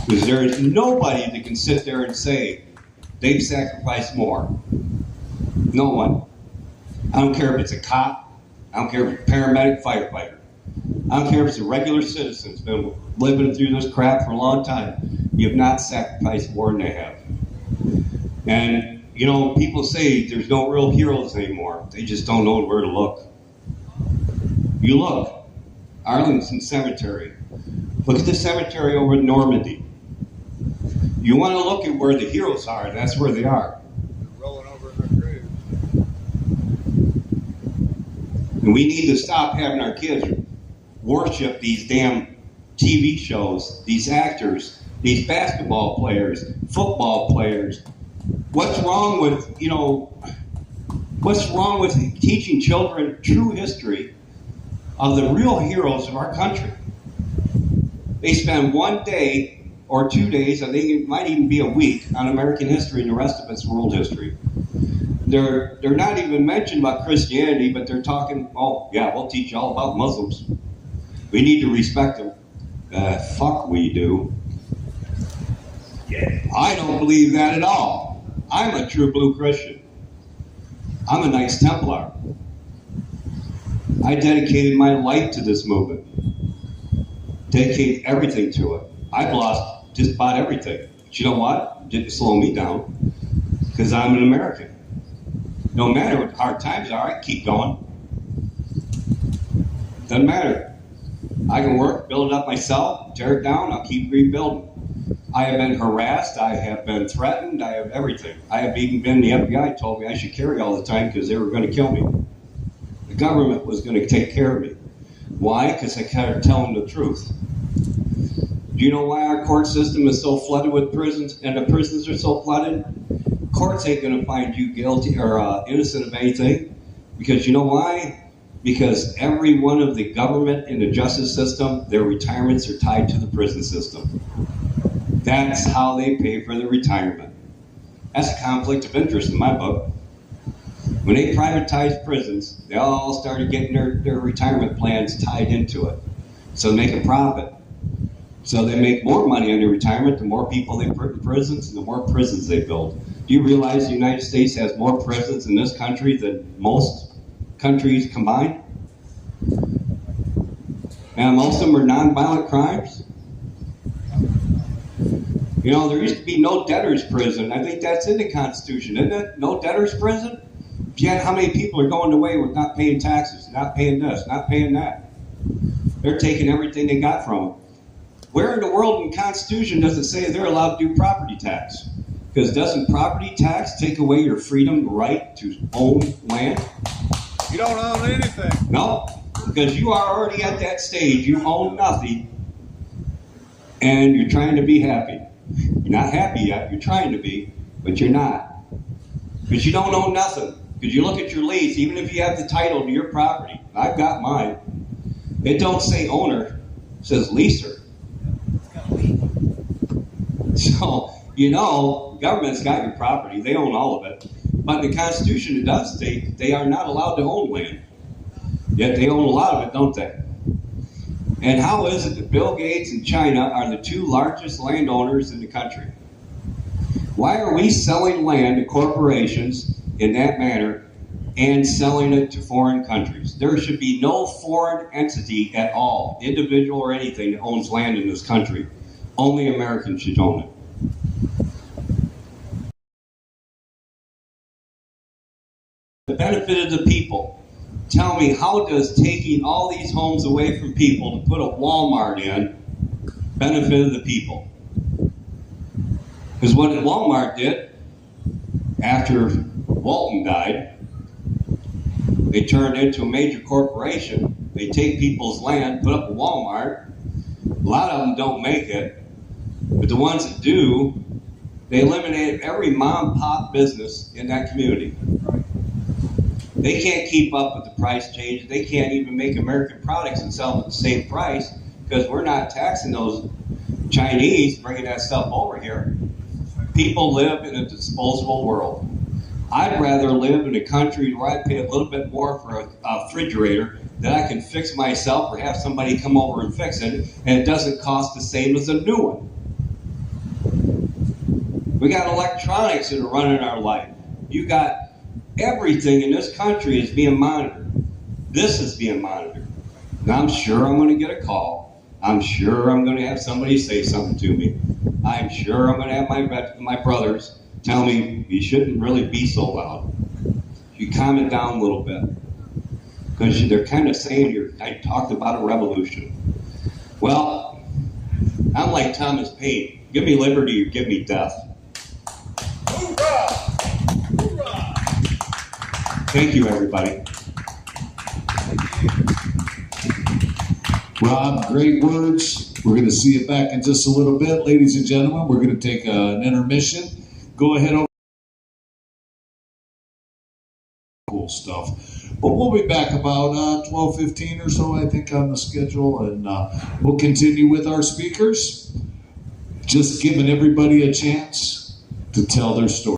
Because there is nobody that can sit there and say they've sacrificed more. No one. I don't care if it's a cop. I don't care if it's a paramedic, firefighter. I don't care if it's a regular citizen who's been living through this crap for a long time. You have not sacrificed more than they have. And, you know, people say there's no real heroes anymore. They just don't know where to look. You look. Arlington Cemetery. Look at the cemetery over in Normandy. You want to look at where the heroes are, that's where they are. Rolling over in their crew. And we need to stop having our kids worship these damn TV shows, these actors, these basketball players, football players. What's wrong with, what's wrong with teaching children true history of the real heroes of our country? They spend 1 day or 2 days, I think it might even be a week, on American history, and the rest of it's world history. They're not even mentioning about Christianity, but they're talking, oh yeah, we'll teach you all about Muslims. We need to respect them. Fuck we do. I don't believe that at all. I'm a true blue Christian. I'm a Knights Templar. I dedicated my life to this movement. Dedicated everything to it. I've lost just about everything. But you know what? It didn't slow me down. Because I'm an American. No matter what hard times are, I keep going. Doesn't matter. I can work, build it up myself, tear it down, I'll keep rebuilding. I have been harassed, I have been threatened, I have everything. I have even been, the FBI told me I should carry all the time because they were going to kill me. The government was going to take care of me. Why? Because I kept telling the truth. Do you know why our court system is so flooded with prisons and the prisons are so flooded? Courts ain't going to find you guilty or innocent of anything. Because you know why? Because every one of the government and the justice system, their retirements are tied to the prison system. That's how they pay for their retirement. That's a conflict of interest in my book. When they privatized prisons, they all started getting their retirement plans tied into it. So they make a profit. So they make more money on their retirement, the more people they put in prisons, and the more prisons they build. Do you realize the United States has more prisons in this country than most countries combined? And most of them are nonviolent crimes. You know, there used to be no debtor's prison. I think that's in the Constitution, isn't it? No debtor's prison? Yet how many people are going away with not paying taxes, not paying this, not paying that? They're taking everything they got from them. Where in the world in the Constitution does it say they're allowed to do property tax? Because doesn't property tax take away your freedom, right to own land? You don't own anything. No, because you are already at that stage. You own nothing, and you're trying to be happy. You're not happy yet. You're trying to be, but you're not. Because you don't own nothing. Because you look at your lease, even if you have the title to your property. I've got mine. It don't say owner. It says leaser. So, you know, government's got your property. They own all of it. But in the Constitution, it does state they are not allowed to own land. Yet they own a lot of it, don't they? And how is it that Bill Gates and China are the two largest landowners in the country? Why are we selling land to corporations in that manner and selling it to foreign countries? There should be no foreign entity at all, individual or anything, that owns land in this country. Only Americans should own it. The benefit of the people. Tell me, how does taking all these homes away from people to put a Walmart in benefit the people? Because what Walmart did, after Walton died, they turned into a major corporation. They take people's land, put up a Walmart. A lot of them don't make it, but the ones that do, they eliminated every mom and pop business in that community. They can't keep up with the price changes. They can't even make American products and sell them at the same price because we're not taxing those Chinese bringing that stuff over here. People live in a disposable world. I'd rather live in a country where I pay a little bit more for a refrigerator that I can fix myself or have somebody come over and fix it, and it doesn't cost the same as a new one. We got electronics that are running our life. You got everything in this country is being monitored. This is being monitored. And I'm sure I'm going to get a call. I'm sure I'm going to have somebody say something to me. I'm sure I'm going to have my brothers tell me you shouldn't really be so loud. You calm it down a little bit. Because they're kind of saying I talked about a revolution. Well, I'm like Thomas Paine. Give me liberty or give me death. Hoorah! Hoorah! Thank you, everybody. Rob, great words. We're going to see you back in just a little bit. Ladies and gentlemen, we're going to take an intermission. Go ahead over. Cool stuff. But we'll be back about 12:15 or so, I think, on the schedule, and we'll continue with our speakers. Just giving everybody a chance to tell their story.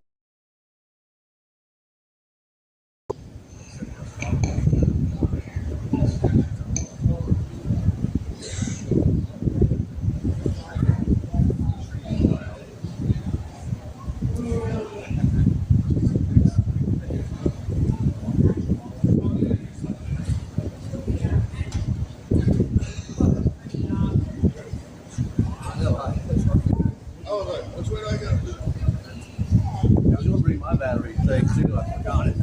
Oh, look, which way do I go? I was going to bring my battery thing too. I forgot it.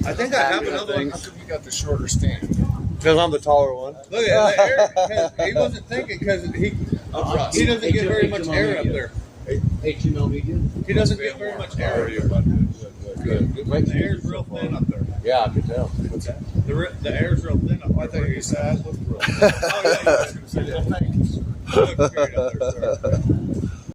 I think I have another one. How come you got the shorter stand? Because I'm the taller one. Look at that air. He wasn't thinking because he doesn't get very much air up there. 8-2 medium. He doesn't get very much air up there. Good. The air's real thin up there. Yeah, I could tell. What's that? The air's real thin up there. I thought you said I looked real thin. Oh, yeah, you were going to say that. Thanks. You look great up there, sir.